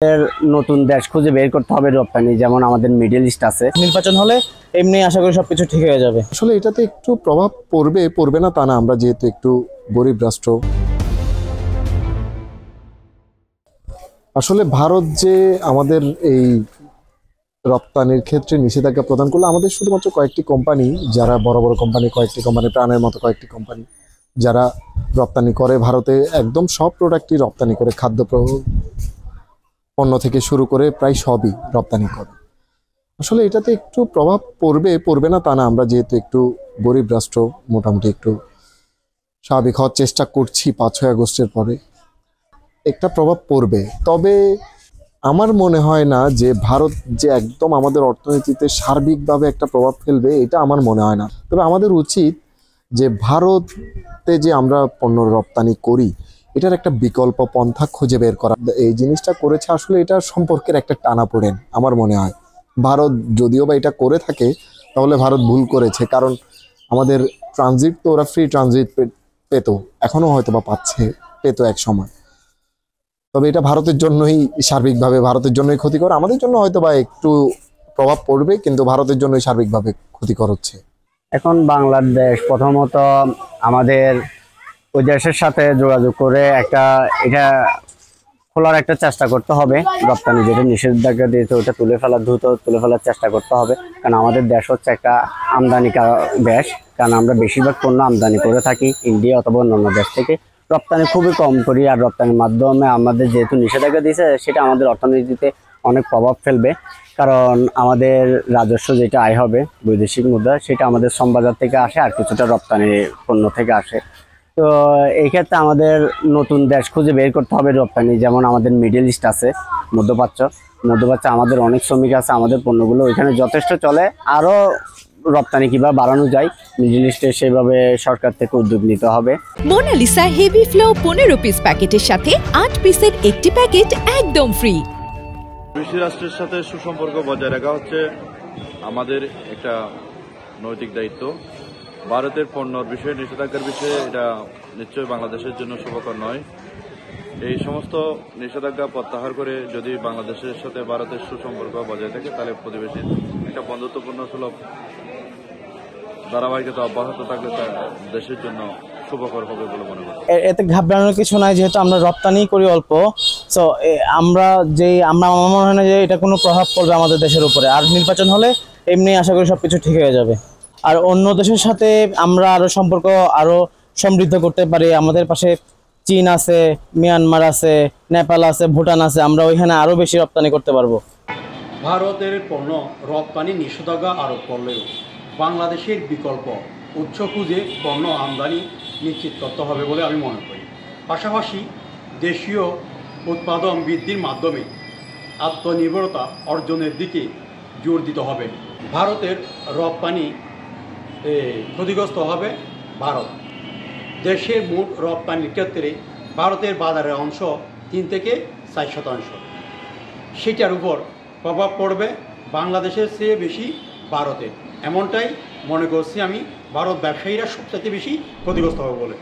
এর নতুন দেশ খুঁজে বের করতে হবে রপ্তানি, যেমন আমাদের মিডল ইস্ট আছে। নির্বাচন হলে এমনি আশা করি সবকিছু ঠিক হয়ে যাবে। আসলে এটাতে একটু প্রভাব পড়বে না তা না, আমরা যেহেতু একটু গরিব রাষ্ট্র। আসলে ভারত যে আমাদের এই রপ্তানির ক্ষেত্রে নিষেধাজ্ঞা প্রদান করলো, আমাদের শুধুমাত্র কয়েকটি কোম্পানি, যারা বড় বড় কোম্পানি, কয়েকটি কোম্পানি, প্রাণের মতো কয়েকটি কোম্পানি যারা রপ্তানি করে ভারতে, একদম সব প্রোডাক্টই রপ্তানি করে, খাদ্য পণ্য থেকে শুরু করে প্রায় সবই রপ্তানি করে। আসলে এটাতে একটু প্রভাব পড়বে না তা না, আমরা যেহেতু একটু গরিব রাষ্ট্র, মোটামুটি একটু স্বাভাবিক হওয়ার চেষ্টা করছি 5-6 আগস্টের পরে। একটা প্রভাব পড়বে, তবে আমার মনে হয় না যে ভারত যে একদম আমাদের অর্থনীতিতে সার্বিকভাবে একটা প্রভাব ফেলবে, এটা আমার মনে হয় না। তবে আমাদের উচিত যে ভারতে যে আমরা পণ্য রপ্তানি করি, এটার একটা বিকল্প পন্থা খুঁজে বের করা। এই জিনিসটা করেছে, আসলে এটা সম্পর্কের একটা টানাপোড়েন আমার মনে হয়। ভারত যদিও বা এটা করে থাকে, তাহলে ভারত ভুল করেছে, কারণ আমাদের ট্রানজিট তো ওরা ফ্রি ট্রানজিট পেতো, এখনো হয়তো বা পেতো এক সময়। তবে এটা ভারতের জন্যই সার্বিকভাবে ভারতের জন্যই ক্ষতিকর, আমাদের জন্য হয়তো বা একটু প্রভাব পড়বে, কিন্তু ভারতের জন্যই সার্বিকভাবে ক্ষতিকর হচ্ছে। এখন বাংলাদেশ প্রথমত আমাদের ওই দেশের সাথে যোগাযোগ করে এটা খোলার একটা চেষ্টা করতে হবে। রপ্তানি যেটা নিষেধাজ্ঞা দিয়েছে ওটা দ্রুত তুলে ফেলার চেষ্টা করতে হবে, কারণ আমাদের দেশ হচ্ছে একটা আমদানি দেশ। কারণ আমরা বেশিরভাগ পণ্য আমদানি করে থাকি ইন্ডিয়া অথবা অন্যান্য দেশ থেকে, রপ্তানি খুবই কম করি। আর রপ্তানির মাধ্যমে আমাদের যেহেতু নিষেধাজ্ঞা দিয়েছে, সেটা আমাদের অর্থনীতিতে অনেক প্রভাব ফেলবে। কারণ আমাদের রাজস্ব যেটা আয় হবে বৈদেশিক মুদ্রা, সেটা আমাদের শ্রমবাজার থেকে আসে, আর কিছুটা রপ্তানি পণ্য থেকে আসে। তো এই ক্ষেত্রে আমাদের নতুন দেশ খুঁজে বের করতে হবে রপ্তানি, যেমন আমাদের মিডল ইস্ট আছে, মধ্যপ্রাচ্য আমাদের অনেক শ্রমিক আছে, আমাদের পণ্যগুলো ওইখানে যথেষ্ট চলে। আরও রপ্তানি কিভাবে বাড়ানো যায় মিডল ইস্টে, সেভাবে সরকার থেকে উদ্যোগ নিতে হবে। মোনালিসা হেভি ফ্লো 15 পিস প্যাকেটের সাথে 8 পিসের একটি প্যাকেট একদম ফ্রি। কৃষি রাষ্ট্রের সাথে সুসম্পর্ক বজায় রাখা হচ্ছে আমাদের একটা নৈতিক দায়িত্ব। ভারতের পণ্যর বিষয়ে নিষেধাজ্ঞার বিষয়ে এটা নিশ্চয়ই বাংলাদেশের জন্য শুভকর নয়। এই সমস্ত নিষেধাজ্ঞা প্রত্যাহার করে যদি বাংলাদেশের সাথে ভারতের সুসম্পর্ক বজায় থাকে, তাহলে প্রতিবেশীর একটা বন্ধুত্বপূর্ণ সুলভ ধারাবাহিকতা অব্যাহত থাকলে তা দেশের জন্য শুভকর হবে বলে মনে করি। এতে ঘাবড়ানোর কিছু নাই, যেহেতু আমরা রপ্তানি করি অল্প। সো আমার মনে হয় না যে এটা কোনো প্রভাব পড়বে আমাদের দেশের উপরে। আর নির্বাচন হলে এমনি আশা করি সবকিছু ঠিক হয়ে যাবে। আর অন্য দেশের সাথে আমরা আরো সম্পর্ক আরো সমৃদ্ধ করতে পারি। আমাদের পাশে চীন আছে, মিয়ানমার আছে, নেপাল আছে, ভুটান আছে, আমরা ওইখানে আরো বেশি রপ্তানি করতে পারবো। ভারতের পণ্য রপ্তানি নিষেধাজ্ঞা আরোপ করলেও বাংলাদেশের বিকল্প উৎস খুঁজে পণ্য আমদানি নিশ্চিত করতে হবে বলে আমি মনে করি। পাশাপাশি দেশীয় উৎপাদন বৃদ্ধির মাধ্যমে আত্মনির্ভরতা অর্জনের দিকে জোর দিতে হবে। ভারতের রপ্তানি ক্ষতিগ্রস্ত হবে ভারত। দেশের মোট রপ্তানির ক্ষেত্রে ভারতের বাজারের অংশ 3 থেকে 4%। সেটার উপর প্রভাব পড়বে বাংলাদেশের চেয়ে বেশি ভারতে, এমনটাই মনে করছি আমি। ভারত ব্যবসায়ীরা সবচেয়ে বেশি ক্ষতিগ্রস্ত হবে বলে।